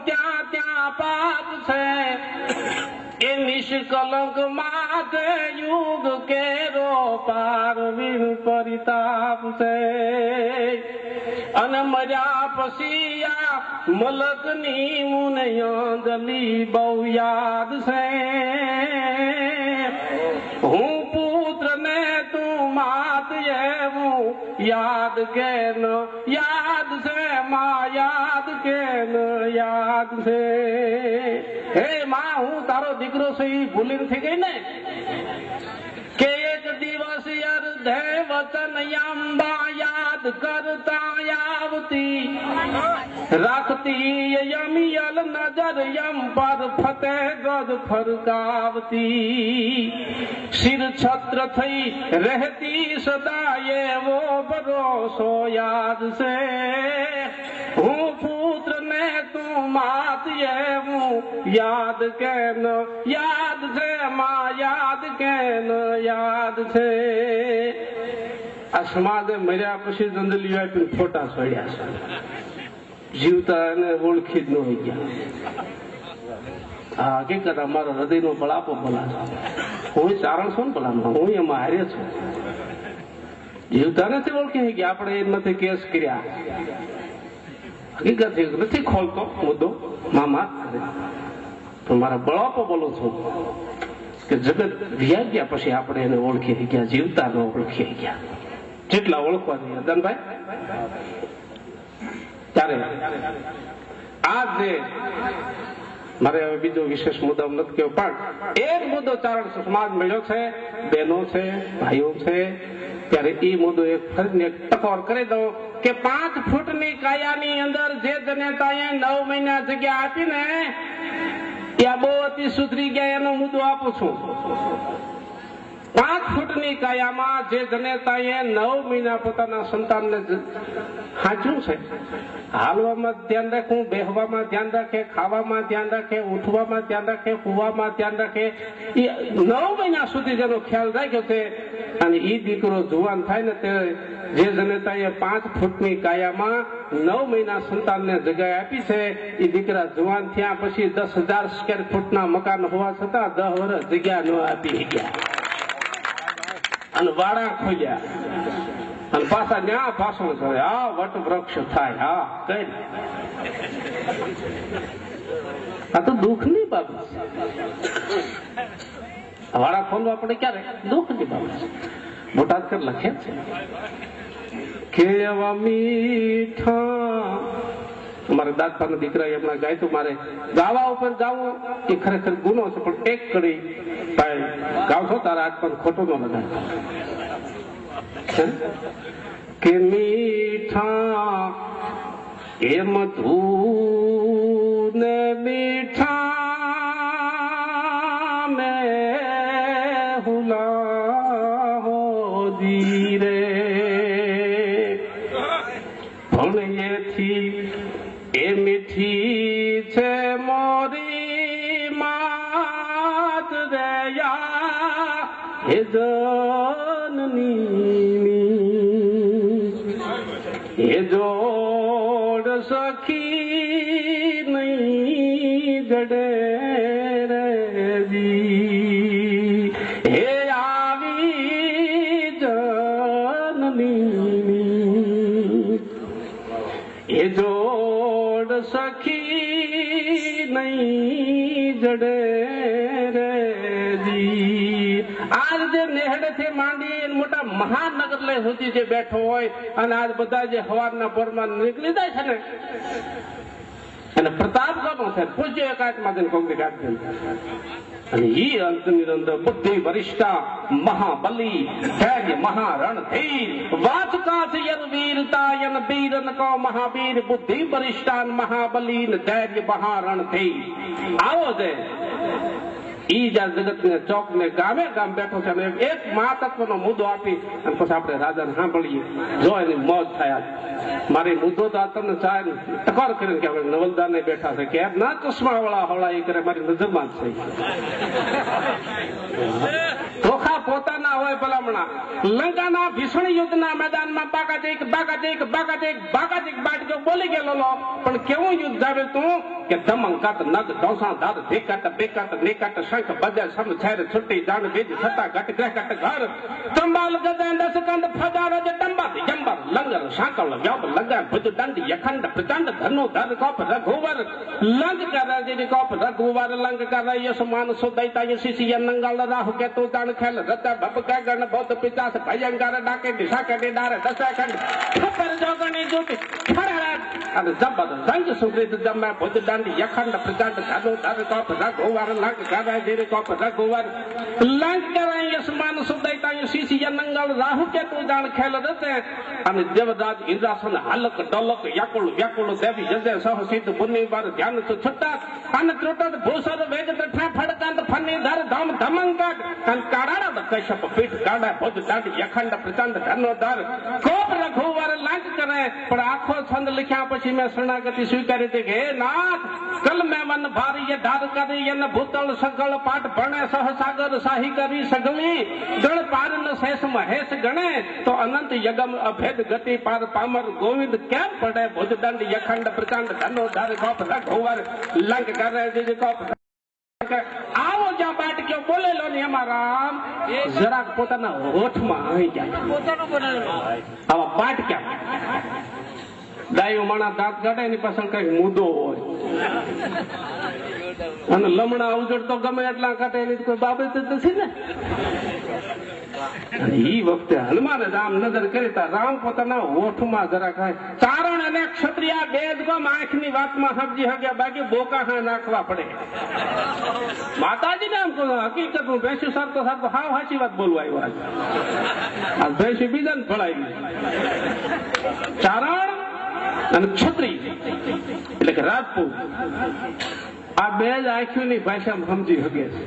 ત્યાં ત્યાં પાપ છે એ નિષ્કલંક માથે યુગ કેરો પારવીન પરિતાપ છે અને મર્યા પછી આ મલકની મુને અંજલી બહુ યાદ છે હું પુત્ર ને તું માત એવું યાદ કે ન યાદ છે માં યાદ કે ન યાદ છે હે માં હું તારો દીકરો છે એ ભૂલી થઈ ગઈ ને કે એક દિવસ અર્ધે વચન અંબા યાદ કરતા આવતી રાખતી યમિયલ નજર યમ પર ફતેહ ગજ ફરકાવતી શિર છત્ર થઈ રહેતી સદા એવો ભરોસો યાદ છે હું પુત્ર ને તું માત એવું યાદ કે ન યાદ છે માં યાદ કે ન યાદ છે આ સમાજે મર્યા પછી જંદલીઓ આપીને ફોટા છોડ્યા છે જીવતા એને ઓળખી જ ન હોય ગયા આ હકીકત અમારો હૃદયનો બળાપો બોલા છે હું ચારણ છું ને ભલામાં હું એમાં હારે છું જીવતા નથી ઓળખી ગયા આપણે એ નથી કેસ કર્યા હકીકત નથી ખોલતો મુદ્દો મામા તો મારા બળાપો બોલું છું કે જગત વ્યા ગયા પછી આપણે એને ઓળખી ગયા જીવતા ન ઓળખી ગયા જેટલા ઓળખવા જોઈએ દનભાઈ ત્યારે આ જે મારે હવે બીજો વિશેષ મુદ્દો નથી કેવો પણ એક મુદ્દો ચારણ સમાજ મળ્યો છે બહેનો છે ભાઈઓ છે ત્યારે એ મુદ્દો એક ફરીને ટકોર કરી દઉં કે 5 ફૂટની કાયાની અંદર જે જનેતાએ 9 મહિના જગ્યા આપીને ત્યાં બહુ અતિ સુધરી ગયા એનો મુદ્દો આપું છું 5 ફૂટની કાયામાં જે જનેતાએ 9 મહિના પોતાના સંતાનને હાંચ્યું છે હાલવામાં ધ્યાન રાખવું બેહવામાં ધ્યાન રાખે ખાવામાં ધ્યાન રાખે ઉઠવામાં ધ્યાન રાખે સુવામાં ધ્યાન રાખે એ 9 મહિના સુધી જેનો ખ્યાલ રાખ્યો છે અને એ દીકરો જુવાન થાય ને તે જે જનેતાએ 5 ફૂટની કાયામાં 9 મહિના સંતાનને જગ્યા આપી છે એ દીકરા જુવાન થયા પછી 10,000 સ્ક્વેર ફૂટના મકાન હોવા છતાં 10 વર્ષ જગ્યા ન આપી ગયા અને વાડા ખોલ્યા અને પાછા ન્યા ભાષણ કરે આ વટ વૃક્ષ થાય હા કઈ આ તો દુઃખની બાબત વાડા ખોલવા પડે ક્યારે દુઃખની બાબત બોટાદ કર લખે છે કે એવા મીઠા મારા દાદા દીકરા એમના ગાય તો મારે ગાવા ઉપર ગાવું એ ખરેખર ગુનો છે પણ એક કડી ભાઈ ગાવશો તારા હાથ પર ખોટો ન લગાડતો કે મીઠા એ મધુ ને મીઠા મે હુલા હો ધીરે પણ એથી એ મીઠી છે મોરી માત દયા હે જનની એ જોડ સખી નહીં જડે રેજી હે આવી જનની એ જોડ સખી નહીં જડે રેજી આજ જે નેહડે થી માંડી મોટા મહાનગર લઈ સુધી જે બેઠો હોય અને આજ બધા જે હવારના પોરમાં નીકળી જાય છે ને અને પ્રતાપ કોનો છે પૂજ્ય એકાત્માદન કોંગ્રેસ કાઢી અને ઈ અંતની અંદર બુદ્ધિ વરિષ્ઠા મહાબલી ધૈર્ય મહારણધીર વાચકા છે યન વીરતા યન વીરન કો મહાવીર બુદ્ધિ વરિષ્ઠા મહાબલી ધૈર્ય મહારણધીર આવો છે ઈ જ્યાં જગત ને ચોક ને ગામે ગામ બેઠો છે અને એક મહાતત્વનો મુદ્દો આપી અને પછી આપણે રાજાને સાંભળીએ જો એની મોજ થાય મારી મુદ્દો તો આ તમને ચાહે ટકોર કરીને કે આપણે નવલદાર ને બેઠા છે કે ના ચશ્મા વાળા હવળા એ કરે મારી નજરમાં જ છે ધોખા પોતાના હોય ભલામણા. લંકાના ભીષણ યુદ્ધના મેદાનમાં બાગાજેક બાટજો બોલી ગયેલો, પણ કેવું યુદ્ધ જાવે તું કે ધમંકાત નગ દોસા દાદ દેકાત બેકાત નેકાત શંખ બજા સમ છેર છુટ્ટી જાણ બીજ છટા ઘટ ગ્રહ ઘટ ઘર ચંબાલ ગદા દસકંદ ફજાર જ ટંબા જંબર લંગર સાંકળ વ્યાપ લગા ભુજ દંડ યખંડ પ્રચંડ ધનો ધર કોપ રઘુવર લંગ કરે જેની કોપ રઘુવર લંગ કરે યસ માન સુદૈતા યશિય નંગલ રાહુ કે તો જાણ ખેલ રતા ભપકા ગણ બૌદ્ધ પિતાસ ભયંકર ડાકે દિશા કે ડારે દશાખંડ ખબર જોગણી જોતી ખરા અને જબર સંગ સુગ્રીત જમે ભુજ દંડ યખંડ પ્રચંડ ધનો ધર કોપ રઘુવર લંગ કરે જેની કોપ રઘુવર લંગ કરે યસ માન સુદૈતા યશિય નંગલ રાહુ કે તો જાણ ખેલ રતે અને દેવદાસ ઇન્દ્રાસન હાલક ડોલક યાકુળ વ્યાકુળ દેવી જજે સહસિદ્ધ પુની વાર ધ્યાન તો છટા અને ત્રોટદ ભૂસર વેજ તઠા ફડકાંત ફની ધર ધમ ધમંકાટ અને કાળાડા કશ્યપ પીઠ કાડા ભુજ દાંડ યખંડ પ્રચંડ ધનો ધર કોપ રઘુવર લાંચ કરે. પણ આખો છંદ લખ્યા પછી મેં શરણાગતિ સ્વીકારી હતી કે હે નાથ કલ મેં મન ભારી ધાર કરી અને ભૂતળ સગળ પાઠ ભણે સહસાગર સાહી કરી સગળી ગણ પાર ન શેષ મહેશ ગણે તો અનંત યગમ અભેદ ગતિ પાર પામર ગોવિંદ કેમ પડે ભુજ દંડ યખંડ પ્રચંડ ધનો ધર કોપ રઘુવર લંક કરે જે કોપ. આવો જ્યાં બાટક્યો બોલેલો ને એમાં રામ જરાક પોતાના હોઠમાં આવી જાય. આવા બાટક્યા ડાયો માણા દાંત કાઢે એની પાછળ કઈક મુદ્દો હોય અને લમણા ઉજળ તો ગમે એટલા કાઢે એની કોઈ બાબત જ નથી ને. ઈ વખતે હનુમાને રામ નજર કરી રામ પોતાના હોઠમાં જરા ખાય. ચારણ અને ક્ષત્રિય બે જ ગમ આંખની વાતમાં સમજી શક્યા, બાકી બોકા હા નાખવા પડે. માતાજી ને એમ કહું હકીકત હું ભેંસુ સારતો સારતો હાવ સાચી વાત બોલવા આવ્યો. આ ભેંસુ બીજા ને ભળાવી. ચારણ અને ક્ષત્રિય એટલે કે રાજપૂત આ બે જ આંખોની ભાષામાં સમજી શકે છે.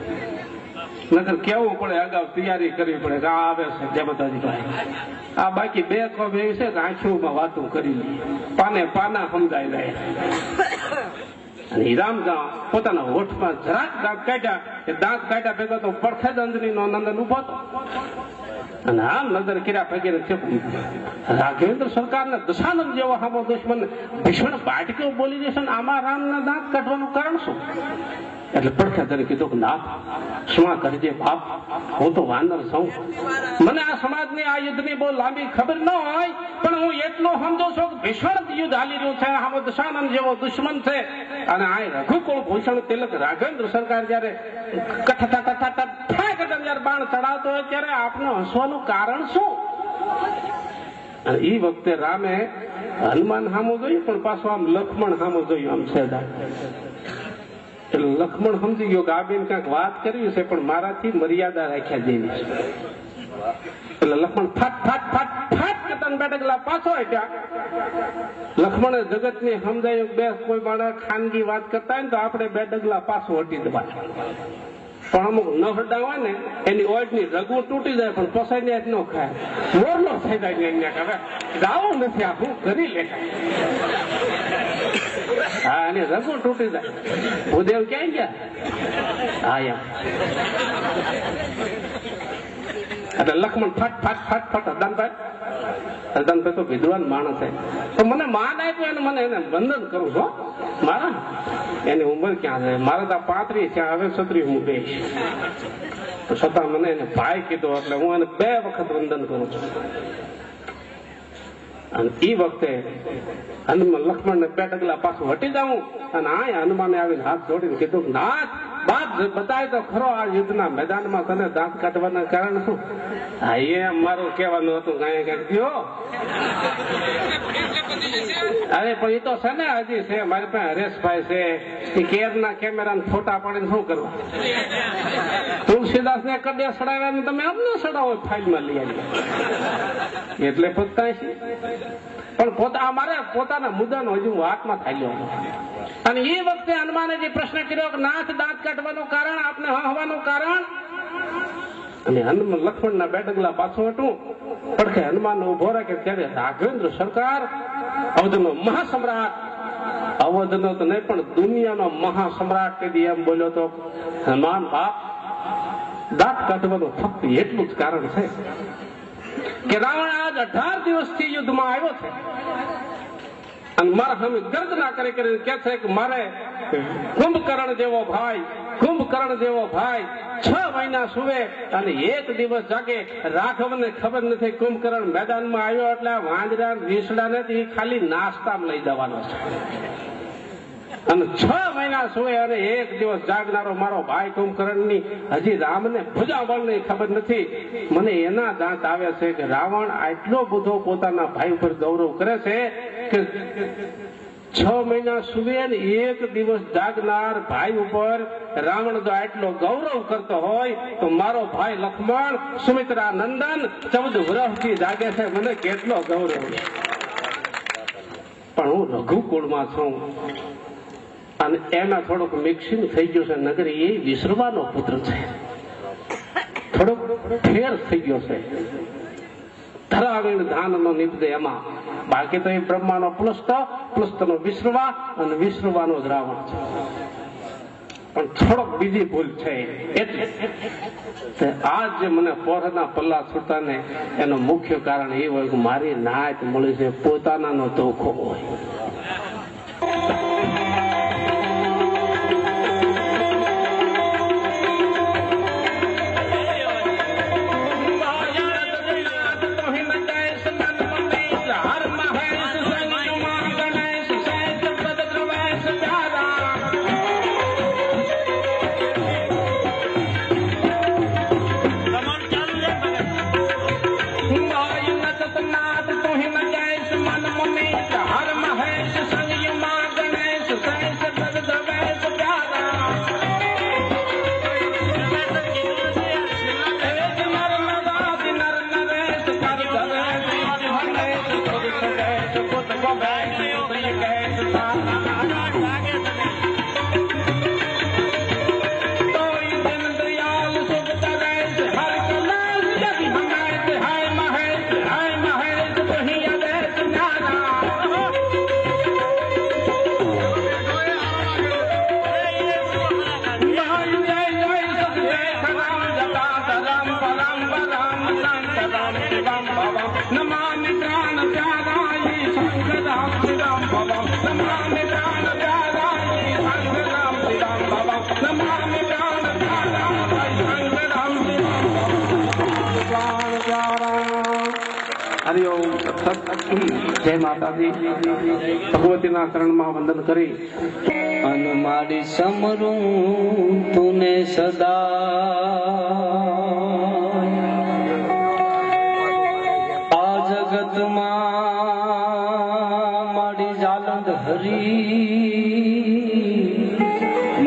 નકર કેવું પડે, અગાઉ તૈયારી કરવી પડે કે આ આવે છે જયમાતાજી ભાઈ. આ બાકી બે કોમ એવી છે કે આંખોમાં વાતો કરી લઈએ, પાને પાના સમજાય જાય. અને હીરામ પોતાના હોઠમાં જરાક દાંત કાઢ્યા, એ દાંત કાઢ્યા ભેગા તો પડખે જ અંજની નો નંદન ઉભો હતો. અને આમ નજર કર્યા વગેરે રાઘવેન્દ્ર સરકારને દશાનંદ જેવો હામો દુશ્મન ભીષણ બાટક્યો બોલી દેશે ને આમાં રામના દાંત કાઢવાનું કારણ શું? એટલે પડખે ધરી કીધું કે ના શું કરજે બાપ, હું તો વાનર છું. મને આ સમાજની આ યુદ્ધની બહુ લાંબી ખબર ન હોય, પણ હું એટલો સમજો છું કે ભીષણ યુદ્ધ હાલી રહ્યું છે, હામો દશાનંદ જેવો દુશ્મન છે. અને આ રઘુકુળ ભૂષણ તિલક રાઘવેન્દ્ર સરકાર જયારે જયારે બાણ ચડાવતો હોય ત્યારે આપને હસવાનું કારણ શું? અને એ વખતે રામે હનુમાન સામો જોયું, પણ પાછું આમ લક્ષ્મણ સામો જોયું આમ સેદા. એટલે લક્ષ્મણ સમજી ગયો કે આ બેન ક્યાંક વાત કરવી છે, પણ મારાથી મર્યાદા રાખ્યા જેવી છે. એટલે લક્ષ્મણ ફાટ ફાટ ફાટ ફાટ કરતા બેઠકલા પાછો હટ્યા. લક્ષ્મણે જગત ને સમજાયું બે કોઈ માણસ ખાનગી વાત કરતા હોય ને તો આપણે બે ડગલા પાછો હટી દવા. પણ અમુક ન હડા હોય ને એની ઓઈટ ની રગવું તૂટી જાય, પણ પસાઈ ને જ ન ખાય, મોરલો થઈ જાય. હવે ગાવું નથી, આ હું કરી લે. હા, અને રગવું તૂટી જાય. ભૂદેવ ક્યાંય ગયા? હા એમ. એટલે લક્ષ્મણ ફટ ફટ ફટ ફટ હરદાનભાઈ તો વિદ્વાન માણસ છે, તો મને માન આપ્યું અને મને એને વંદન કરું છું. મારા એની ઉંમર ક્યાં છે? મારે તો 35 છે, હવે 36 હું બેસ. છતાં મને એને ભાઈ કીધો એટલે હું એને 2 વખત વંદન કરું છું. અને એ વખતે હનુમાન લક્ષ્મણ ને 2 ડગલા પાછું હટી જાઉં અને આ હનુમાને આવીને હાથ જોડીને કીધું નાથ બાપ બતાય તો ખરો આ યુદ્ધના મેદાનમાં તને દાંત કાઢવાના કારણ શું? હા એમ મારું કહેવાનું હતું, કાંઈ કાંઈક થયો. અરે પણ એ તો છે ને હજી છે મારી પાસે હરેશભાઈ છે, એ કેરના કેમેરા ફોટા પાડીને શું કરવા? તુલસીદાસ ને કડે સડાવ્યા તમે આમ ન સડાવો, ફાઇલમાં લઈ આવી. એટલે પત્તા છે, પણ અમારે પોતાના મુદ્દાનો હજુ વાતમાં થાય. અને એ વખતે હનુમાને જે પ્રશ્ન કર્યો કે નાથ દાંત કાઢવાનું કારણ, આપને હવાનું કારણ. અને હનુમાન લક્ષ્મણ ના 2 ડગલા પાછું હતું, પડખે હનુમાન ઉભો રાખે ત્યારે રાઘવેન્દ્ર સરકાર અવધનો મહાસમ્રાટ, અવધનો તો નહીં પણ દુનિયાનો મહાસમ્રાટ કીધી એમ બોલ્યો તો હનુમાન બાપ દાંત કાઢવાનું ફક્ત એટલું જ કારણ છે કે રાવણ આજ 18 દિવસથી યુદ્ધમાં આવ્યો છે અને મારા સામે ગર્જના કરી કરીને કે છે કે મારે કુંભકર્ણ જેવો ભાઈ 6 મહિના સુવે અને 1 દિવસ જાગે. રાઘવને ખબર નથી કુંભકર્ણ મેદાનમાં આવ્યો એટલે વાંદરા રીસડા નથી, ખાલી નાસ્તામાં લઈ જવાનો છે. અને 6 મહિના સુવે અને 1 દિવસ જાગનારો મારો ભાઈ કુંભકર્ણની હજી રામને ભુજાબળની ખબર નથી. મને એના દાંત આવે છે કે રાવણ આટલો બધો પોતાના ભાઈ ઉપર ગૌરવ કરે છે કે 6 મહિના સુવે અને 1 દિવસ જાગનાર ભાઈ ઉપર રાવણ જો આટલો ગૌરવ કરતો હોય તો મારો ભાઈ લક્ષ્મણ સુમિત્રા નંદન 14 વર્ષથી જાગે છે, મને કેટલો ગૌરવ. પણ હું રઘુકુળમાં છું અને એમાં થોડુંક મિક્સિંગ થઈ ગયું છે. નગર એ વિસરવાનો પુત્ર છે, થોડોક ફેર થઈ ગયો છે. ધરાવીણ ધાન નો નીપજે એમાં, બાકી તો એ બ્રહ્માનો પ્લસ્તનો વિસરવા અને વિસરવાનો જ રાવણ છે. પણ થોડોક બીજી ભૂલ છે એટલે આજ જે મને પોરના પલ્લા છૂટતા ને એનું મુખ્ય કારણ એ હોય કે મારી નાત મળી છે પોતાનાનો ધોખો હોય. જય માતાજી. ભગવતીના ચરણમાં વંદન કરી અને મારી સમરું તુને સદા આ જગતમાં મારી જાલંદ હરી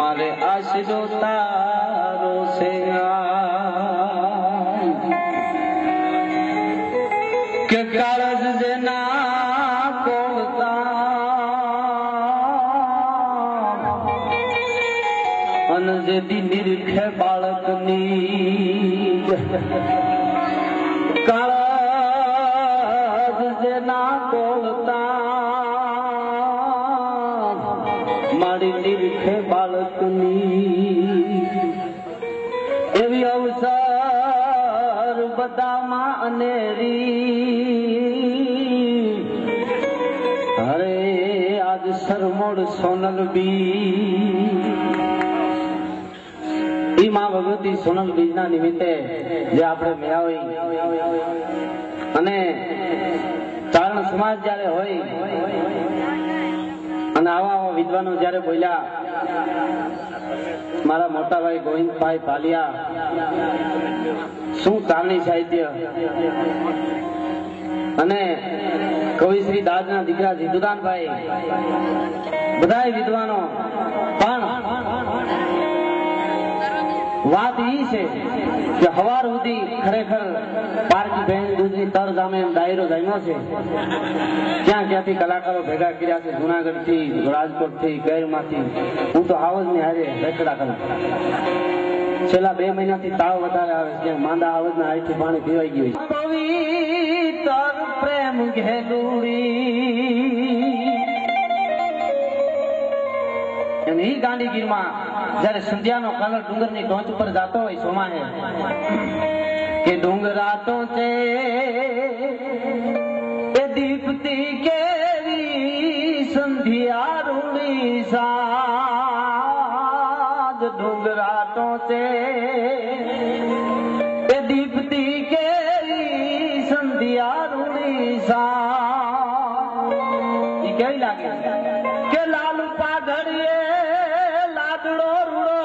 મારે આશરો તારો છે કે કાળજ જેના કોળતા અને જેથી નિરખે બાળકની કાળજ જેના કોળતા મારી નિરખે બાળકની એવી અવસર બધામાં અનેરી હરે આજ સરમોડ સોનલ બી ઈ માં ભગવતી સોનલ બીજ ના નિમિત્તે જે આપણે મેળવી અને ચારણ સમાજ જયારે હોય અને આવા વિદ્વાનો જયારે બોલ્યા મારા મોટા ભાઈ ગોવિંદભાઈ ભાલિયા શું ચારણી સાહિત્ય અને કવિ શ્રી દાદના દીકરા જીતુદાનભાઈ બધા વિદ્વાનો પણ વાત ઈ છે કે હવાર સુધી ખરેખર પારકી બહેન દૂધની તર ગામે દાયરો જામ્યો છે. ક્યાં ક્યાંથી કલાકારો ભેગા કર્યા છે, જુનાગઢ થી, રાજકોટ થી, ગેરમાંથી. હું તો હાવજ ની હારે રેકડા કરું. છેલ્લા 2 મહિનાથી તાવ વધારે આવે છે, માંદા હાવજ ના આઈથી પાણી પીવાઈ ગયું. પવિત્ર પ્રેમ ઘેલુડી અને એ ગાંધીગીરમાં જયારે સંધ્યાનો કલર ડુંગરની ટોચ ઉપર જાતો હોય સોમા હે કે ડુંગરા ટોચે એ દીપતી કેરી સંધ્યા રૂડી સાજ ડુંગરા ટોચે એ દીપતી કેરી સંધ્યા રૂડી સાજ ઈ કેવી લાગે કે લાલ પાઘડીએ લાદડો રૂડો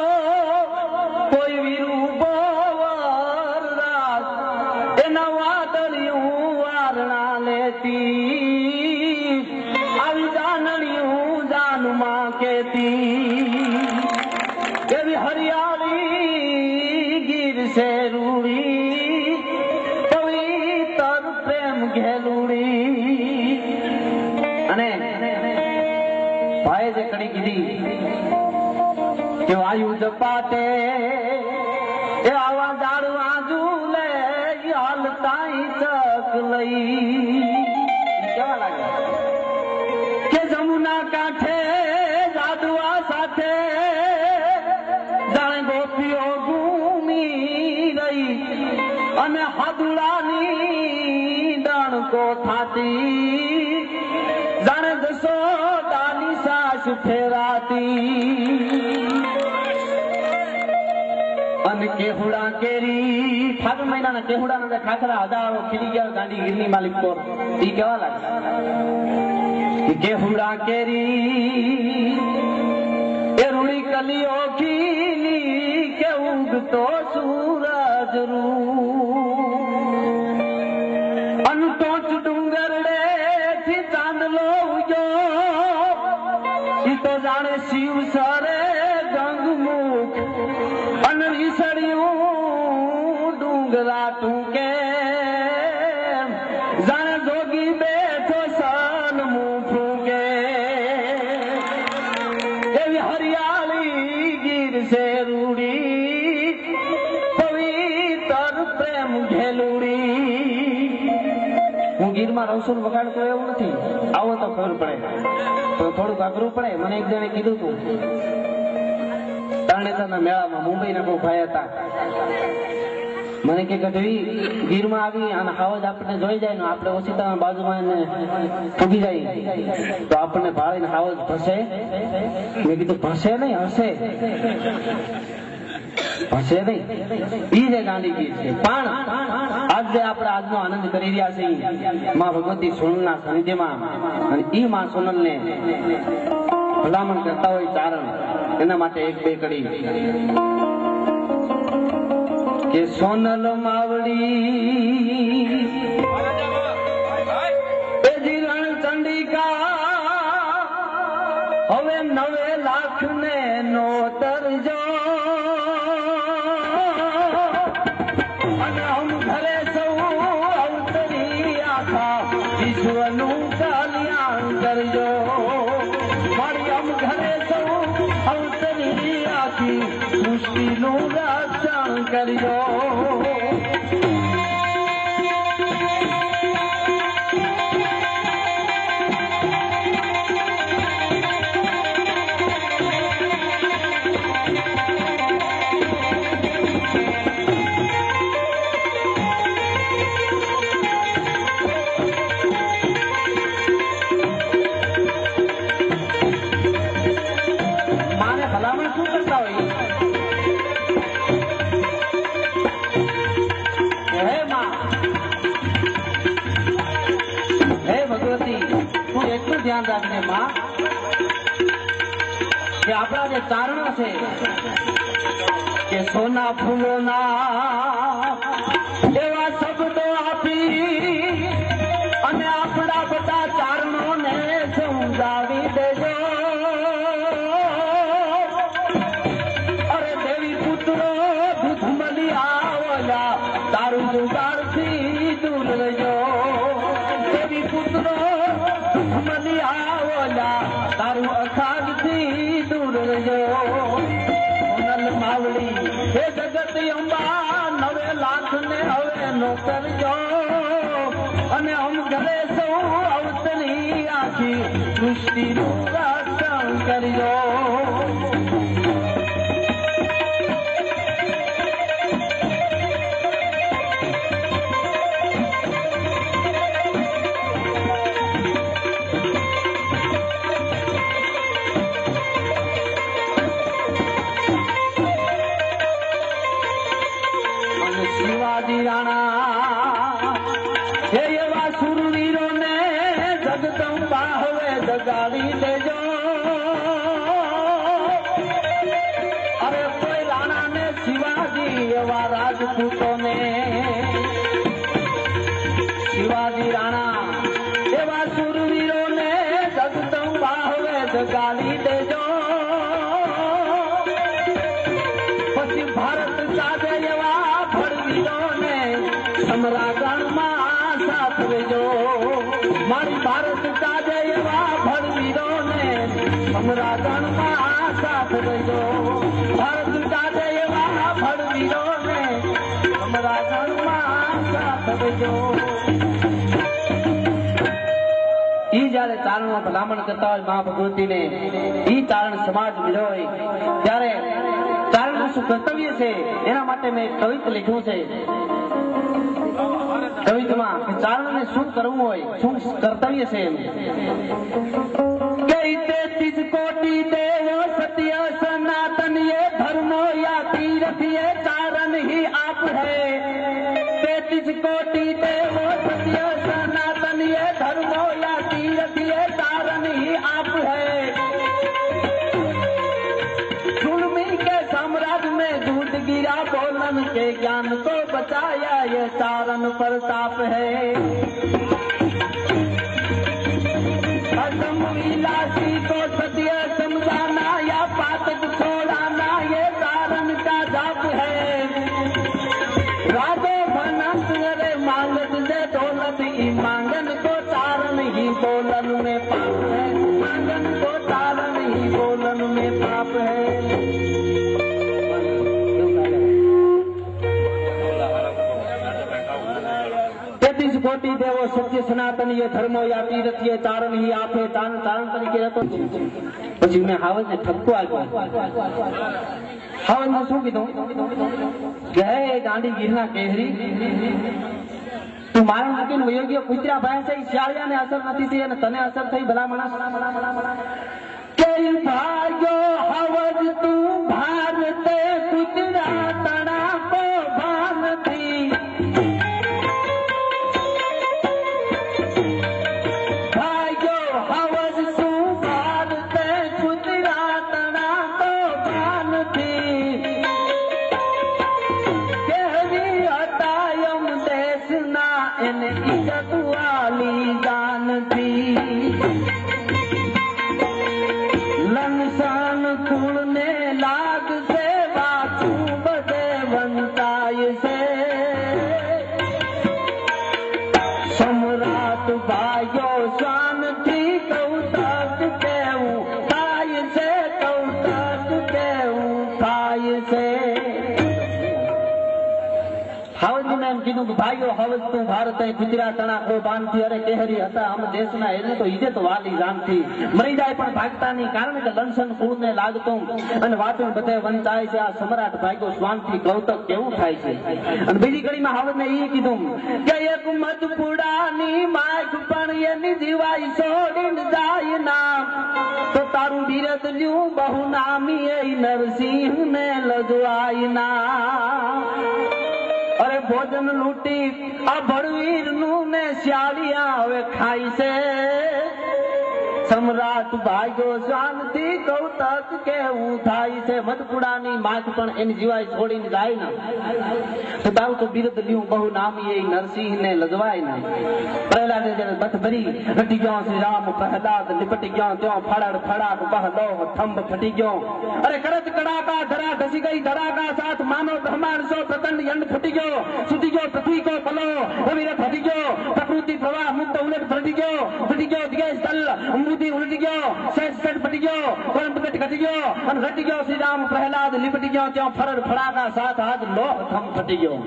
કોઈ વીરુ બોવર રાત એના વાદળિયું વારણા લેતી આવી જાનણિયું જાનમાં કેતી એવી હરિયાળી ગીર સે રૂડી પવિત્ર પ્રેમ ઘેલુડી અને ભાઈ જે કડી કીધી કે વાયુ જપાટે એ આવા ઝાડવા ઝૂલે હાલતાઈ ચક લઈ કેવા લાગે કે જમુના કાંઠે જાદુઆ સાથે જાણે ગોપીઓ ઘૂમી રહી અને હાદુડાની ડણકો થાતી જાણે જશોદાની સાસ ફેરાતી અને કેહુડા કેરી ફાગણ મહિનાના કેહુડાના જે ખાખરા હજારો ખીલી ગયા ગાંધીગીરની માલિક પર ઈ કેવા લાગે કેહુડા કેરી એ રૂડી કલીઓ ખીલી કે ઉગતો સૂરજ અંતોચ ડુંગરડે થી ચાંદલો ઉગ્યો ઈ તો જાણે શિવ સરે ગંગમુખ અને રીસડિયું ડુંગરા ટૂંકે જાણે જોગી બેઠો સનમું ફૂંકે એવી હરિયાળી ગીર છે રૂડી પવિત્ર પ્રેમ ઘેલુડી હું ગીરમાં રહું છું વગાડતો એવું નથી આવો તો ખબર પડે તો થોડુંક અઘરું પડે મને એક જણે કીધું તું તરણેતરના મેળામાં મુંબઈના બહુ ભાઈ હતા મને કે ગઢવી ગીરમાં આવી અને હાવજ આપણને જોઈ જાય ને આપણે ઓછીતાના બાજુમાં ફૂગી જાય તો આપણને ભાળીને હાવજ ભસે મેં કીધું ભસે નહીં હશે હશે નહીં ઈ જે ગાંધીગીર છે પણ આજે આપણે આજનો આનંદ કરી રહ્યા છીએ માં ભગવતી સોનલના સાનિધ્યમાં અને ઈ માં સોનલને ભલામણ કરતા હોય ચારણ એના માટે એક બે કડી કે સોનલ માવડી એજી રણ ચંડિકા હવે 9 લાખ ને નોતરજો અને હમ ઘરે સૌ અવતરી આખા વિશ્વનું કલ્યાણ કરજો મારી હમ ઘરે સૌ અવતરી આખી સૃષ્ટિનું રક્ષણ કરજો માને ભલામણ શું કરતા હોય હે માં હે ભગવતી તું એટલું ધ્યાન રાખજે માં કે આપણા જે ચારણો છે કે સોના ફૂલોના એવા શબ્દો આપી અને આપણા બધા ચારણોને સમજાવી દેજો તારું જુગારથી દૂર રહેજો દેવી પુત્રો મની આવોલા તારું અખાડથી દૂર રહેજો સોનલ માવડી હે જગત અંબા 9 લાખ ને હવે નો કરજો અને હમ ઘરે સૌ અવતરી આખી સૃષ્ટિનું રક્ષણ કરજો ગાડી દેજો અરે કોઈ રાણા ને શિવાજી એવા રાજપૂતોને શિવાજી રાણા એવા સુરવીરોને જગદંબા હવે ગાડી દેજો પછી ભારત સાથે એવા ભડવીરોને સમરાગણમાં સાથ દેજો મારી ભારત સાથે એવા ભડવીરોને સમરાગણમાં સાથ દેજો ભારત સાથે એવા ભડવીરોને સમરાગણમાં સાથ દેજો ઈ જયારે ચારણો ભલામણ કરતા હોય મા ભગવતીને ઈ ચારણ સમાજ મળ્યો હોય ત્યારે ચારણનું શું કર્તવ્ય છે એના માટે મેં કવિત લખ્યું છે કવિતમાં કે ચારણને શું કરવું હોય શું કર્તવ્ય છે એમ કે 33 કોટી દેવો સત્ય સનાતન ये धर्मो या तीर्थ ये चारण ही आप है 33 कोटि देवो सत्य सनातन ये धर्मो या तीर्थ ये चारण ही आप है जुल्मी के साम्राज्य में दूध गिरा बोलन के ज्ञान को बचाया ये चारण प्रताप है असम विलासी को सत्य समझाना या पातक छोड़ाना ये चारण का जाप है राधो भनंत रे मांगत से दौलत ही मांगन को चारण ही बोलन में पाप है मांगन को चारण ही बोलन में पाप है कोटि देवो सत्य सनातन ये धर्मो या तीर्थ ये चारण ही आप है चारण तरीके रहतो પછી મેં હાવજ ને ઠપકો આપ્યો હાવજ ને શું કીધું કે હે ગાંડી ગીરના કેહરી તું મારા મૂકીને યોગ્ય કુતરા ભાઈ છે શિયાળિયાને અસર નથી થઈ અને તને અસર થઈ ભલા માણસ કે ભાગ્યો હાવજ તું ભારતે કુતરા તણા કો ભાનથી ભાઈઓ હવે તું ભારત ગુજરાત તણા કો બાંધથી અરે કેહરી હતા આમ દેશના એને તો ઈજે તો વાલી જાનથી મરી જાય પણ ભાગતા નહીં કારણ કે લંસન કુળને લાગતું અને વાચન બધે વંચાય છે આ સમ્રાટ ભાગ્યો સ્વાનથી કૌતક કેવું થાય છે અને બીજી ઘડીમાં હવે મેં એ કીધું કે એક મત પુડાની માખ પણ એની જીવાય છોડીને જાય ના તો તારું વિરત લ્યું બહુ નામી એ નરસિંહ ને લજવાય ના અરે ભોજન લૂટી આ ભડવીર નું ને શિયાળિયા હવે ખાય છે સમ્રાટ ભાગ્યો શાંતિ કૌતક કેવું થાય છે મધપુડાની માથ પણ એની જીવાય છોડીને જાય ને તો તારું તો બિરદ લ્યું બહુ નામી એ નરસિંહ ને લજવાય ને પ્રહલાદ જયારે બથ ભરી રટી ગયો શ્રી રામ પ્રહલાદ લીપટી ગયો ત્યો ફડાડ ફડાક બહલો થંભ ફટી ગયો અરે કરત કડાકા ધરા ધસી ગઈ ધડાકા સાથ માનો બ્રહ્માંડ સો પ્રચંડ યંડ ફૂટી ગયો છૂટી ગયો પૃથ્વી કો પલો રવિરે ફટી ગયો પ્રકૃતિ પ્રવાહ મુક્ત ઉલટ ફટી ગયો દિગેશ તલ અમૃતિ ઉલટી ગયો સેટ સેટ ફટી ગયો પરમ પ્રગટ ઘટી ગયો અને ઘટી ગયો શ્રી રામ પ્રહલાદ લીપટી ગયો ત્યાં ફરડ ફડાકા સાથ હાથ લોહ થંભ ફટી ગયો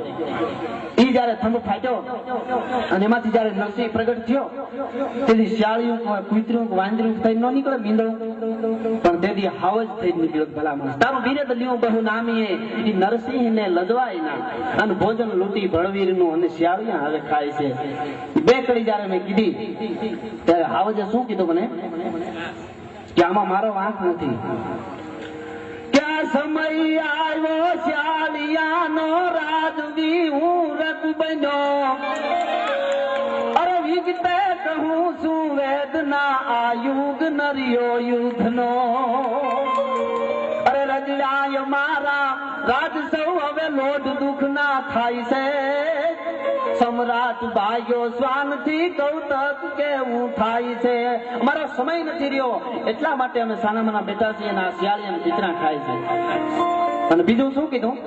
ઈ જયારે થંભ ફાટ્યો અને એમાંથી જયારે નરસિંહ પ્રગટ થયો તેથી શિયાળિયું કુતરું વાંદરું થઈ ન નીકળે મીંદડું પણ તેથી હાવજ થઈ નીકળ્યો ભલા માણસ તારું વિરદ લ્યું બહુ નામી એ નરસિંહ ને લજવાય ના અને ભોજન લૂટી ભળવીર નું અને શિયાળિયા હવે ખાય છે બે કડી જયારે મેં કીધી ત્યારે હાવજે શું કીધું મને કે આમાં મારો વાંક નથી ક્યાં સમય આવ્યો શિયાળિયાનો રાજવી હું રઘ બન્યો અરે વિગતે કહું છું વેદના આયુ યુગ નરિયો યુદ્ધનો અરે રજડાય મારા રાજ સૌ હવે લોટ દુઃખ ના થાય છે સમ્રાટ ભાગ્યો શ્વાનથી કૌતક કેવું થાય છે અમારો સમય નથી રહ્યો એટલા માટે અમે સાનામાના બેઠા છીએ અને આ શિયાળિયાના ચિત્રા ખાય છે અને બીજું શું કીધું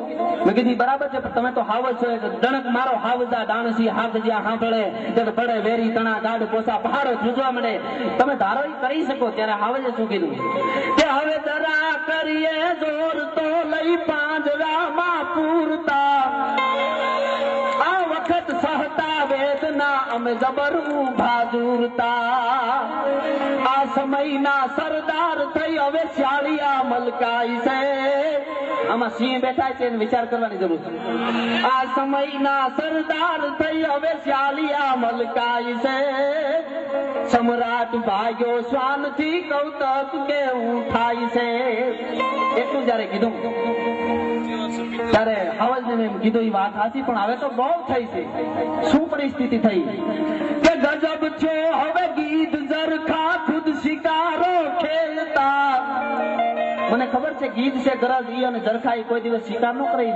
મેં કીધું બરાબર છે પણ તમે તો હાવજ છો દણક મારો હાવજા ડાણસી હાથ જ્યાં સાંભળે ત્યારે પડે વેરી તણા ગાઢ પોસા પહાડો ધ્રુજવા મળે તમે ધારો કરી શકો ત્યારે હાવજે શું કીધું કે હવે જરા કરીએ જોર તો લઈ પાંજરામાં પૂરતા આ વખત સહતા વેદના અમે જબર ઉભા જુરતા આ સમયના સરદાર થઈ હવે શાળિયા મલકાઈ છે આમાં સિંહ બેઠા છે એને વિચાર કરવાની જરૂર છે આ સમયના સરદાર થઈ હવે શાળિયા મલકાઈ છે સમ્રાટ ભાગ્યો શ્વાનથી કૌતક કેવું થાય છે એટલું જયારે કીધું ત્યારે હવજને એમ કીધું એ વાત સાચી પણ હવે તો બહુ થઈ છે શું પરિસ્થિતિ થઈ કે ગજબ છો હવે ગીધ જરખા ખુદ શિકારો ખેલતા મને ખબર છે ગીધ છે ગરજ ઈ અને જરખા ઈ કોઈ દિવસ શિકાર ન કરે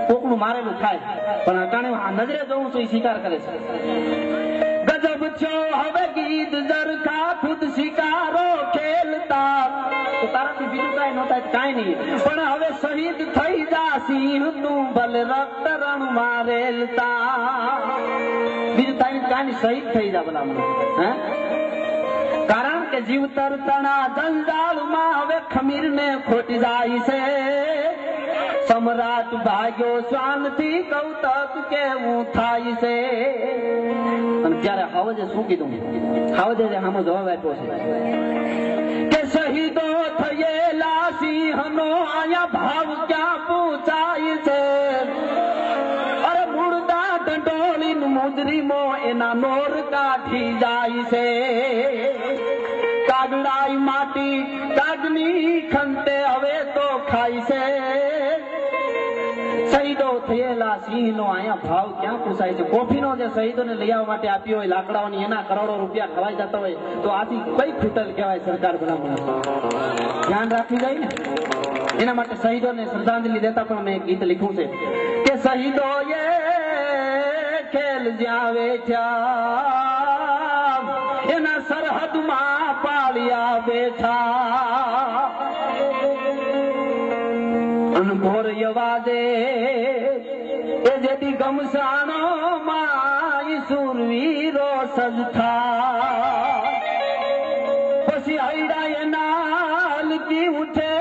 કોકનું મારેલું થાય પણ અટાણે આ નજરે જોઉં છું એ શિકાર કરે છે ગજબ છો હવે ગીધ જરખા ખુદ શિકારો ખેલતા તો તારાથી બીજું કાંઈ ન થાય કાંઈ નહીં પણ હવે શહીદ થઈ જા સિંહ તું ભલે રક્ત રણ મારેલતા બીજું થાય કાંઈ શહીદ થઈ જા ભલા હે કારણ કે જીવતર તણા જંજાળમાં હવે ખમીર ને ખોટી જાય છે સમ્રાટ ભાગ્યો શ્વાનથી કૌતક કેવું થાય છે અને ત્યારે હાવજે શું કીધું હાવજે આમાં જવાબ આપ્યો છે કે શહીદો થયેલા સિંહનો આયા ભાવ ક્યાં પૂછાય છે અરે મુર્દા દંડોળીન મુજરીમો એના નોર કાઢી જાય છે કાગડાઈ માટી કાગની ખંતે હવે તો ખાય છે શહીદો થયેલા સિંહનો અહીંયા ભાવ ક્યાં પૂછાય છે કોફીનો જે શહીદોને લઈ આવવા માટે આપ્યો હોય લાકડાઓની એના કરોડો રૂપિયા ખવાઈ જતા હોય તો આથી કઈ ખૂટલ કહેવાય સરકાર ભલામણ ધ્યાન રાખવી જાય ને એના માટે શહીદોને શ્રદ્ધાંજલિ દેતા પણ મેં ગીત લખ્યું છે કે શહીદો એ ખેલ જ્યાં વેઠ્યા એના સરહદમાં પાળિયા બેઠા અનભોર અવાજે એ જેથી ગમસાણો માં સુરવીરો સજથા પછી હૈડા એના લકી ઉઠે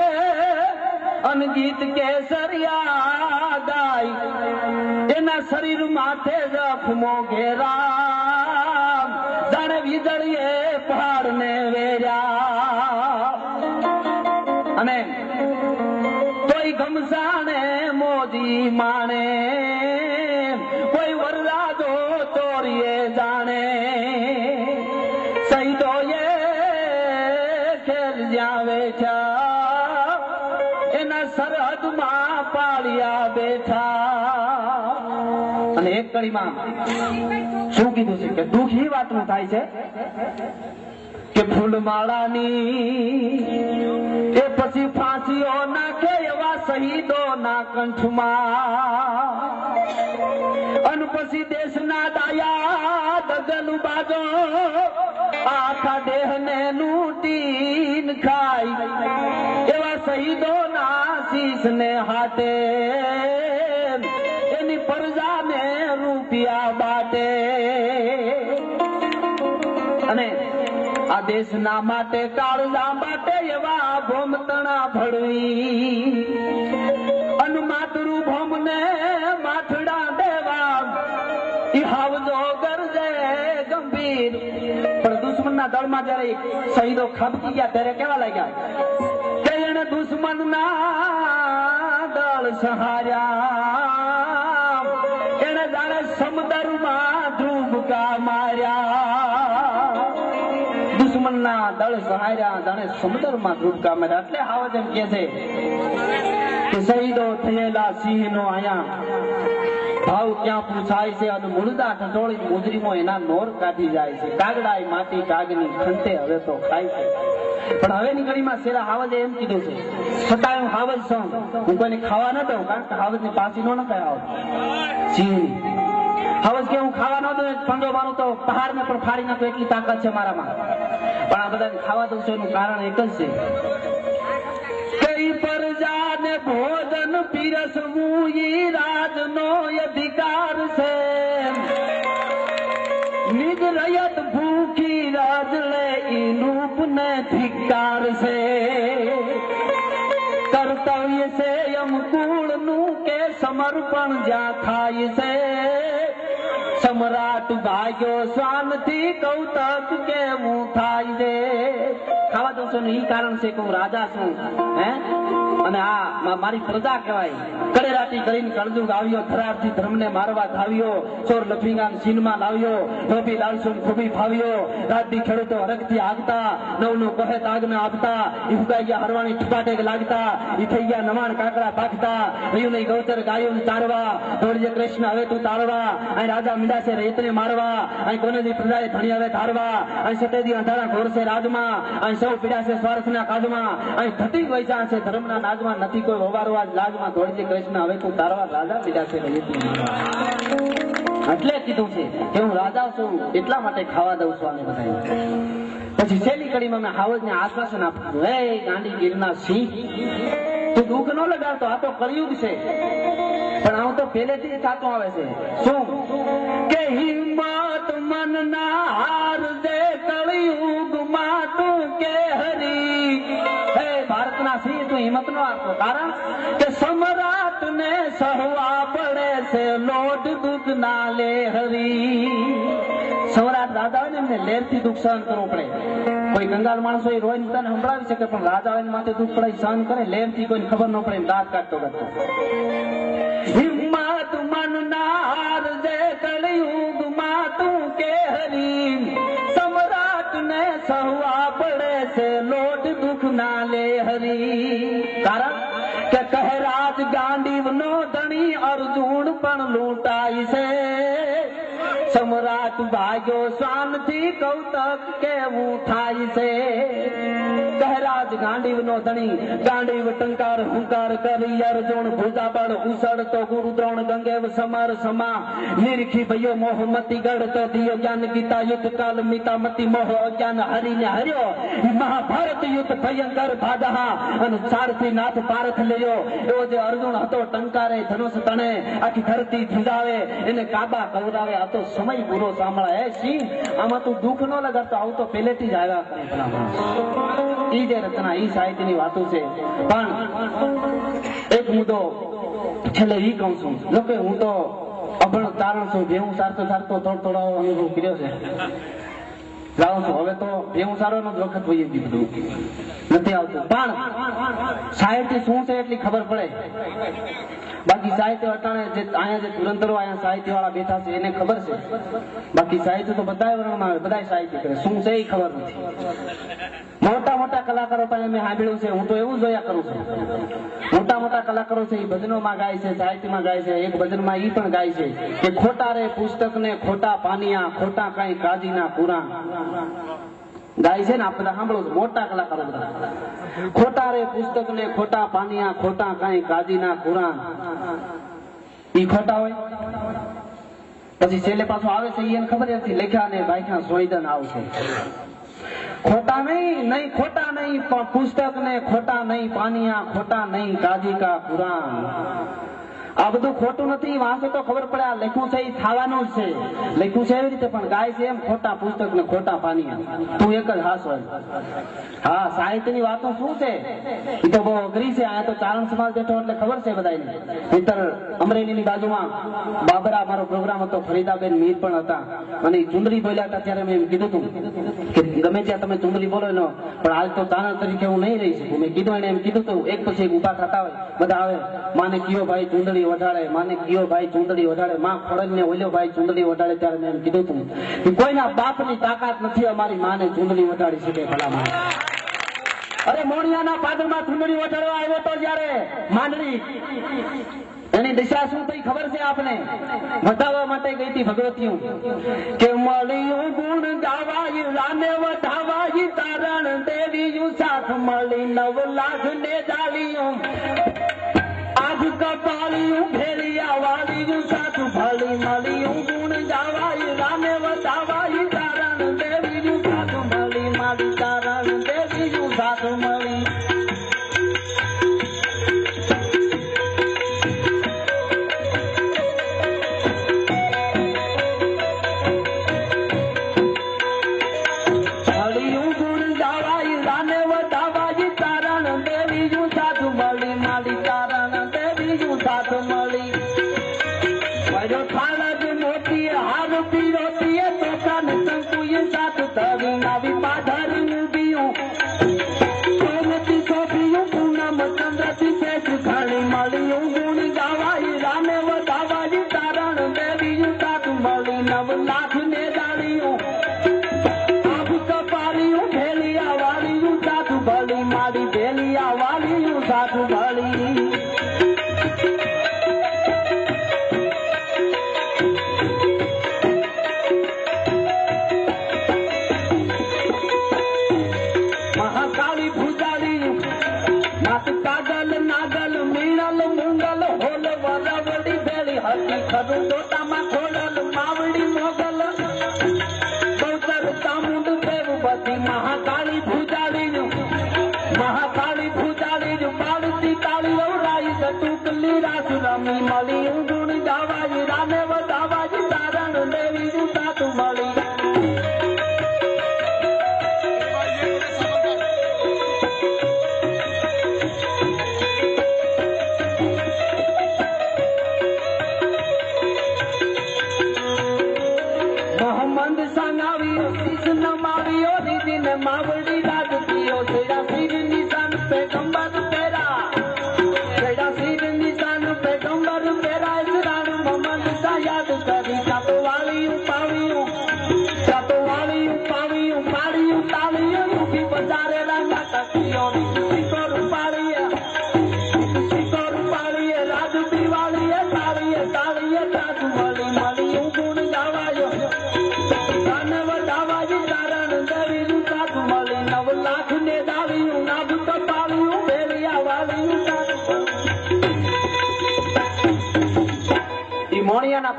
અનગીત કેસરિયા ગાય એના શરીર માથે જખમો ઘેરા જાણે વીજળીએ પહાડ ને વેર્યા અને કોઈ ગમસાણે મોજી માણે કોઈ વરરાજો ચોરીએ જાણે શહીદો એ ખેલ જ્યાં વેઠ્યા એના સરહદમાં પાળિયા બેઠા અને એક કડીમાં શું કીધું છે કે દુઃખ એ વાતનું થાય છે કે ફૂલમાળાની એ પછી ફાંસીઓ નાખે એવા શહીદો ના કંઠમાં અને પછી દેશના દાયા દગલું બાજો આખા દેહને લૂંટીન ખાય એવા શહીદો ના શીશ ને હાથે એની પ્રજાને રૂપિયા બાટે અને આ દેશના માટે કાળજા માટે એવા ભોમતણા ભળવી અને માતૃભૂમ ને માથડા દેવા ઈ હાવજો ગરજે ગંભીર પણ દુશ્મનના દળમાં જયારે શહીદો ખાબકી ગયા ત્યારે કેવા લાગ્યા કે એને દુશ્મનના દળ સહાર્યા એને જાણે સમુદ્રમાં ધ્રુબકા માર્યા દુશ્મનના દળ સહાર્યા જાણે સમુદ્રમાં ધ્રુબકા માર્યા એટલે હાવજ એમ કે છે કે શહીદો થયેલા સિંહનો અહીંયા ભાવ ક્યાં પૂછાય છે અને મુર્દા ઠઠોળી મુજરીમો એના નોર કાઢી જાય છે કાગડાય માટી કાગની ખંતે હવે તો ખાય છે પણ હવેની ઘડીમાં શેરા હાવજે એમ કીધું છે છતાં હું હાવજ છું હું કોઈને ખાવા ન દઉં કારણ કે હાવજ ની પાછી નો નખાય આવ સિંહની હાવજ કે હું ખાવા ન દઉં પંડો મારું તો પહાડ ને પણ ફાડી નાખું એટલી તાકાત છે મારામાં પણ આ બધાને ખાવા દઉં છું એનું કારણ એક જ છે કઈ પ્રજાને ભોજન પીરસવું ઈ રાજનો અધિકાર છે નિજ રયત ભૂખી રાજ લે ઈ રૂપ ને ધિક્કાર છે કર્તવ્ય છે અમકુળ નું કે સમર્પણ જ્યાં થાય છે સમ્રાટ ભાગ્યો સ્વાનથી કૌતક કેવું થાય છે ખાવા દઉં છું ઈ કારણ છે કે હું રાજા છું હે અને આ મારી પ્રજા કહેવાય કડેરાટી કરીને કળજુગ આવ્યો ધરારથી ધર્મને મારવા ધાવ્યો ચોર લફીંગાન સીનમાં લાવ્યો ધોબી લાલસુમ ખૂબી ફાવ્યો રાજદી ખેડૂતો હરકથી આગતા નવનું કહે તાગને આપતા ઈ ફુકાઈ ગયા હરવાણી ઠુકાટેક લાગતા ઈ થઈ ગયા નવાણ કાકડા પાકતા રહ્યું નહીં ગૌચર ગાયું ચારવા દોડજે કૃષ્ણ હવે તું તાળવા અહીં રાજા મીડા છે રેતને મારવા અહીં કોનેથી પ્રજાએ ધણી હવે ધારવા અહીં સટેદી અંધારા ઘોરશે રાજમાં અહીં સૌ પીડા છે સ્વાર્થના કાજમાં અહીં ધટી વૈસા છે ધર્મના નાજમાં નથી કોઈ વવારવા લાજમાં દોડજે કૃષ્ણ હવે તું તારવા રાજા પીડા છે રેતને મારવા એટલે કીધું છે કે હું રાજા છું એટલા માટે ખાવા દઉં છું આને બધા પછી છેલ્લી કડીમાં મેં હાવજ ને આશ્વાસન આપ્યું હે ગાંડી ગીરના સિંહ તું દુઃખ ન લગાડતો આ તો કળિયુગ છે પણ આવું તો પહેલેથી જ થતું આવે છે શું કે હિંમત મન ના હાર દે કળિયુગ માં તું કે હરી હે ભારતના સિંહ તું હિંમત નો આપતો કારણ કે સમ્રાટ ને સહવા પડે છે લોટ દુઃખ ના લે હરી સમ્રાટ રાજા હોય ને એમને લેર થી દુઃખ સહન કરવું પડે કોઈ ગંગાળ માણસો એ રોઈ તને સંભળાવી શકે પણ રાજા હોય માથે દુઃખ પડે સહન કરે લેર થી કોઈને ખબર ન પડે દાંત કાઢતો કરતો હિંમત મન ના હાર દે કળિયુગ માં તું કે હરી સમ્રાટ ને સહવા પડે છે લોટ દુઃખ ના લે હરી કારણ કે કહે રાજ ગાંડીવ નો ધણી અર્જુન પણ લૂંટાય છે સમ્રાટ ભાગ્યો શાનથી કૌતક કેવું થાય છે કહેરાજ ગાંડીવ નો ધણી ગાંડીવ ટંકાર હુંકાર કરી અર્જુન ભુજાબળ ઉસળતો ગુરુ દ્રોણ ગંગેવ સમર સમા નિરખી ભયો મોહમતી ગઢતો દિયો જ્ઞાન ગીતા યુદ્ધ કાલ મિતા મતી મોહ અજ્ઞાન હરીને હર્યો મહાભારત યુદ્ધ ભયંકર ભાદહા અને સારથી નાથ પારખ લેયો એવો જે અર્જુન હતો ટંકારે ધનુષ તણે આખી ધરતી ધીજાવે એને કાબા કવરાવે આ તો સમય પૂરો સાંભળાય સિંહ આમાં તું દુઃખ ન લગાડતો આવું તો પહેલેથી જ આવ્યા ઈ જે રચના ઈ સાહિત્યની વાતો છે પણ એક મુદ્દો છેલ્લે ઈ કહું છું લોકો હું તો અભણ તારણ છું ભેવું સારતો સારતો થોડો અનુભવ કર્યો છે જાઉં છું હવે તો ભેવું સારવાનો જ વખત હોય બધું નથી આવતું પણ સાહિત્ય શું છે એટલી ખબર પડે બાકી સાહિત્ય અટાણે જે અહીંયા જે ધુરંધરો અહીંયા સાહિત્ય વાળા બેઠા છે એને ખબર છે બાકી સાહિત્ય તો બધા વર્ણમાં આવે બધા સાહિત્ય કરે શું છે એ ખબર નથી મોટા મોટા કલાકારો પાસે મેં સાંભળ્યું છે હું તો એવું જોયા કરું છું મોટા મોટા કલાકારો છે એ ભજનોમાં ગાય છે સાહિત્યમાં ગાય છે એક ભજનમાં ઈ પણ ગાય છે કે ખોટા રે પુસ્તક ને ખોટા પાનિયા ખોટા કઈ કાજીના પુરાણ ગાય છે ને આ બધા સાંભળો છો મોટા કલાકારો બધા ખોટા રે પુસ્તક ને ખોટા પાનિયા ખોટા કઈ કાજીના પુરાણ ઈ ખોટા હોય પછી છેલ્લે પાછો આવે છે એને ખબર નથી લખ્યા ને બાખ્યા સોયદન આવશે ખોટા નહીં ખોટા નહીં પુસ્તક ને ખોટા નહીં પાનિયા ખોટા નહીં કાજી કા પુરાણ આ બધું ખોટું નથી વાંચે તો ખબર પડે આ લખ્યું છે એ થવાનું જ છે લખ્યું છે એવી રીતે પણ ગાય છે એમ ખોટા પુસ્તક ને ખોટા પાનિયા તું એક જ હાસ હોય હા સાહિત્યની વાતો શું છે એ તો બહુ અઘરી છે આ તો ચારણ સમાજ બેઠો એટલે ખબર છે બધાને મિત્ર અમરેલીની બાજુમાં બાબરા મારો પ્રોગ્રામ હતો ફરીદાબેન મીર પણ હતા અને ચુંદડી બોલ્યા હતા ત્યારે મેં કીધું હતું કે ગમે ત્યાં તમે ચુંદડી બોલો એનો પણ આજ તો ચારણ તરીકે હું નહીં રહી શકું મેં કીધું એને એમ કીધું હતું એક પછી એક ઉભા થતા હોય બધા આવે માને કયો ભાઈ ચુંદડી વઢાડે માને કયો ભાઈ ચુંદડી વઢાડે માં ખોડલ ને ઓલ્યો ભાઈ ચુંદડી વઢાડે ત્યારે મેં એમ કીધું હતું કે કોઈના બાપની તાકાત નથી અમારી માને ચુંદડી વઢાડી શકે ભલા માને અરે મોણિયાના પાદરમાં ચૂંટણી વટાડવા આવ્યો તો જ્યારે માંડવી એની દિશા શું થઈ ખબર છે આપને? વધાવવા માટે ગઈ હતી ભગવતીઓ કે મળ્યું ગુણ ગાવાય રાને વધાવાય તારણ દેવીયું સાથ મળી 9 લાખ ને દાલિયું આજ કપાળિયું ફેરિયા વાળિયું સાથ ભળી મળ્યું ગુણ ગાવાય રાને વધાવાય તારણ દેવીયું સાથ મળી મારી તારણ દેવીયું સાથ મળી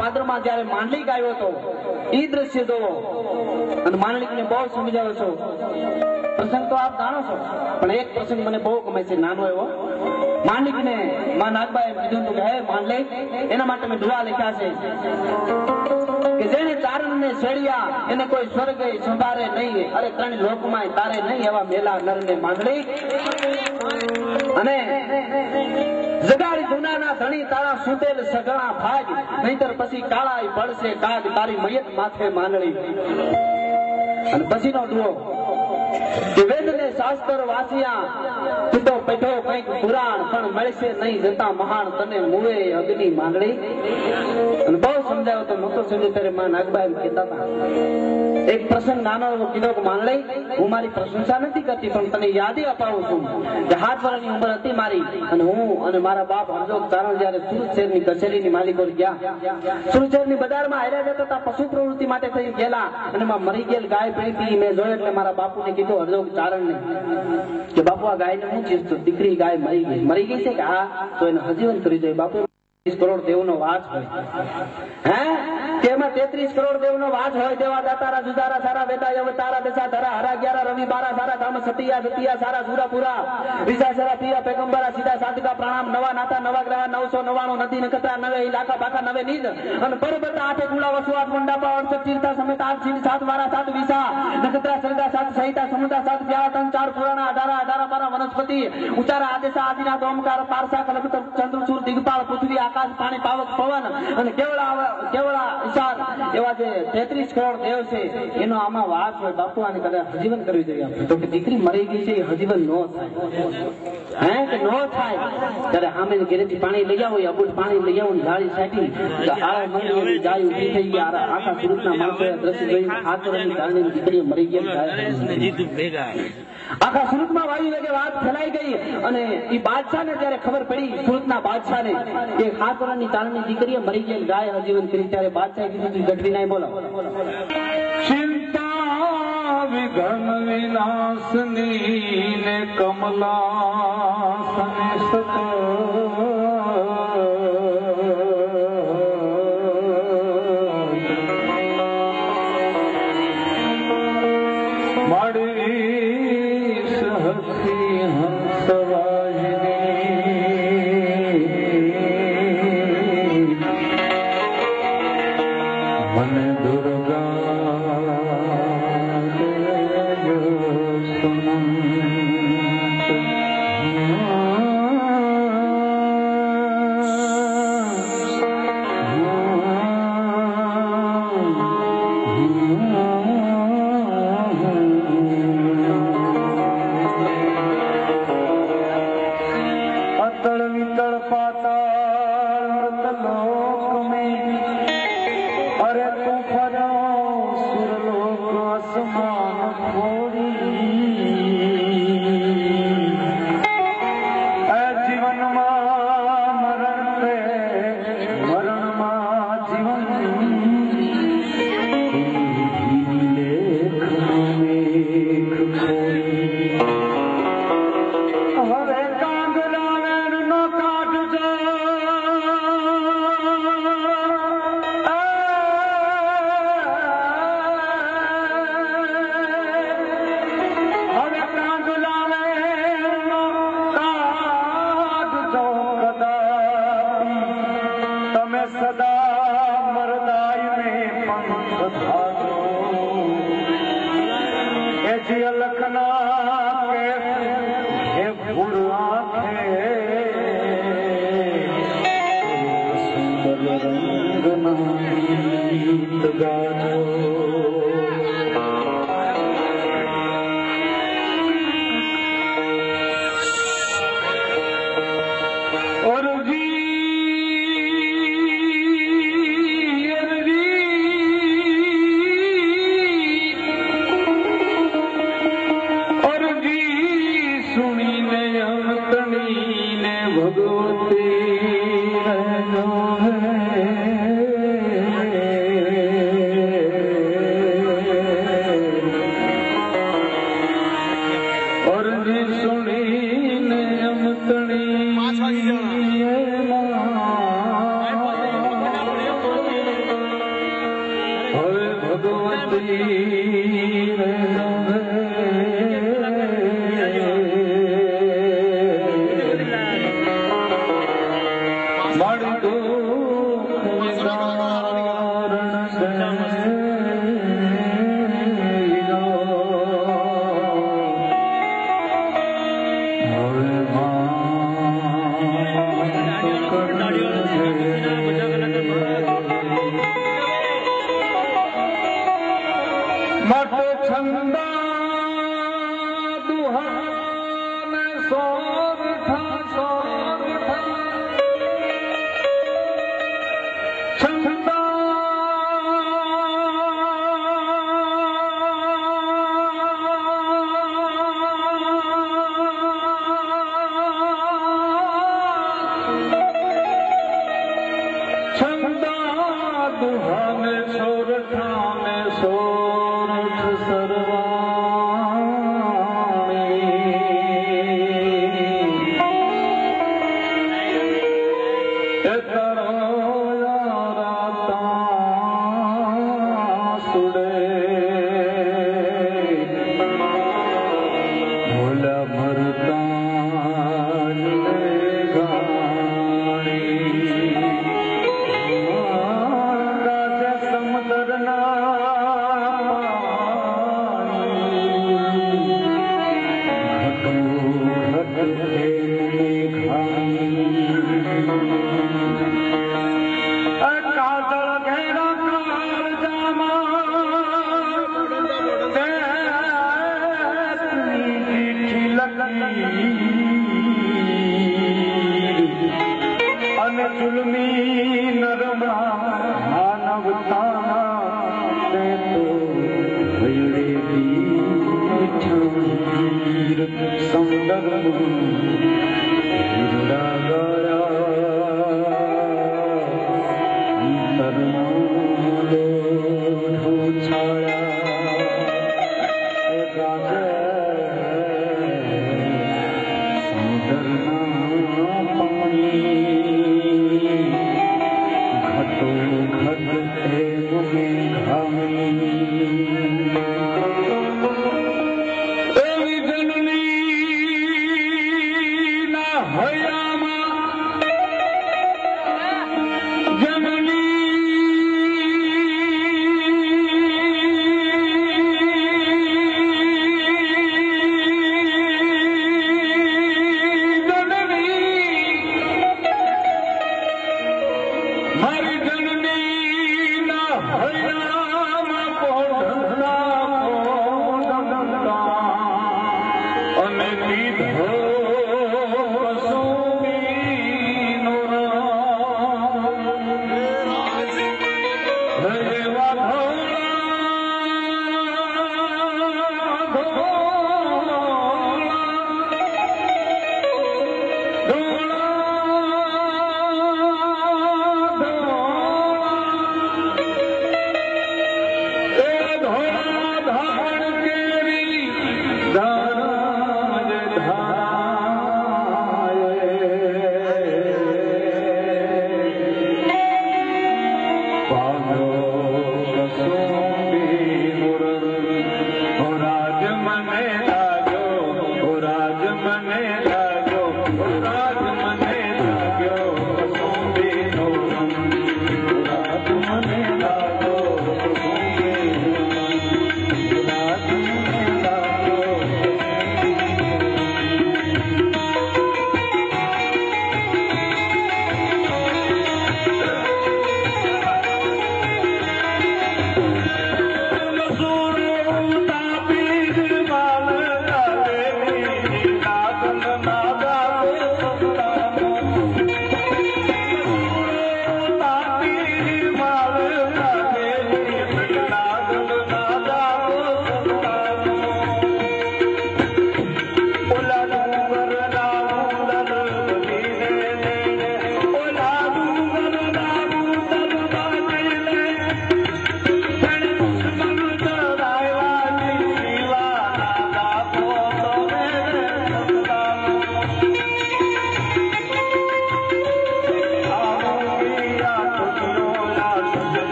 પાદરમાં જયારે માંડલિક આવ્યો હતો એ દ્રશ્ય જોવો અને માંડલિકને બહુ સમજાવો છો. પ્રસંગ તો આપ જાણો છો પણ એક પ્રસંગ મને બહુ ગમે છે નાનો એવો. માંડલિકને માં નાગબાએ કીધું હતું કે હે માંડલિક એના માટે મેં દુઆ લખ્યા છે કે જેને ચારણને છેડ્યા એને કોઈ સ્વર્ગે સંભારે નહીં અરે 3 લોકમાં તારે નહીં એવા મેલા નરને માંડલિક અને જગાડી જુનાના ધણી તારા સુતેલ સગણા ભાગ નહીતર પછી કાળાઈ પડશે કાગ તારી મયત માથે માંડળી. અને પછીનો દુઓ કે વેદને શાસ્ત્ર વાંચ્યા તું પેઠો કઈક પુરાણ પણ મળશે નહીં જતા મહાન તને મુવે અગ્નિ માંડળી. અને બહુ સમજાયો તો નહોતો સમજ્યો ત્યારે માં નાગબા એમ કહેતા હતા. એક પ્રસંગ નાનો એવો કીધો કે માંડળી હું મારી પ્રશંસા નથી કરતી પણ તને યાદી અપાવું છું કે 7 વર્ષની ઉંમર હતી મારી અને હું અને મારા બાપ હરજોગ ચારણ જયારે સુરત શહેરની કચેરીની માલિકો ગયા સુરત શહેરની બજારમાં હાર્યા જતા હતા પશુ પ્રવૃત્તિ માટે થઈ ગયેલા અને એમાં મરી ગયેલ ગાય પડી મેં જોયો એટલે મારા બાપુને કીધું હરજોગ ચારણને કે બાપુ આ ગાયને શું ચીજ તો દીકરી ગાય મરી ગઈ છે કે હા તો એને હજીવન કરી જોઈએ. બાપુ 33 કરોડ દેવનો વાસ હોય હે તેમાં 33 કરોડ દેવનો વાસ હોય તેવા દાતારા જુદારા સારા વેદા અવતારા દશા ધરા હરા 11 રવિ 12 સારા ધામ સતિયા સતિયા સારા સુરાપુરા વિશા સારા પિયા પેગંબરા સીધા સાધકા પ્રણામ નવા નાતા નવા ગ્રહ 999 નદી નખત્રા 9 ઇલાકા બાકા 9 નીજ અને પરબતા 8 ગુલા વસવાટ મંડાપા 68 તીર્થા સમેત 8 સિંહ 7 વારા 7 વિશા નખત્રા સરગા 7 સહિતા સમુદ્રા 7 પ્યારા 3 4 પુરાણા 18 12 વનસ્પતિ ઉચારા આદેશા આદિનાથ ઓમકાર પારસા કલક ચંદ્રસૂર દિગપાળ પૃથ્વી આકાશ પાણી પાવક પવન અને કેવળા ઈશાર એવા જે 33 કરોડ દેવ છે એનો આમાં વાસ હોય. બાપુ આને કદાચ હજીવન કરવી જોઈએ આપણે તો કે દીકરી મરી ગઈ છે એ હજીવન નો થાય હે કે નો થાય ત્યારે સામે ઘરેથી પાણી લઈ આવો અબુલ પાણી લઈ આવો જાળી સાટી આળા મંડી જાય ઉભી થઈ ગયા આખા સુરતના માણસો દ્રશ્ય જોઈને 7 વર્ષની કારણે દીકરી મરી ગઈ આખા સુરતમાં વાયુ વેગે વાત ફેલાઈ ગઈ અને એ બાદશાહને જ્યારે ખબર પડી સુરતના બાદશાહને કે 7 વર્ષની ચારણની દીકરીએ મરી ગયેલ ગાય હજીવન કરી, ત્યારે બાદશાહે કીધું તું ગઢવી નાય બોલો. ચિંતા વિઘન વિનાશની ને કમલા સનિષ્ઠ ભયડે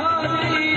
હારી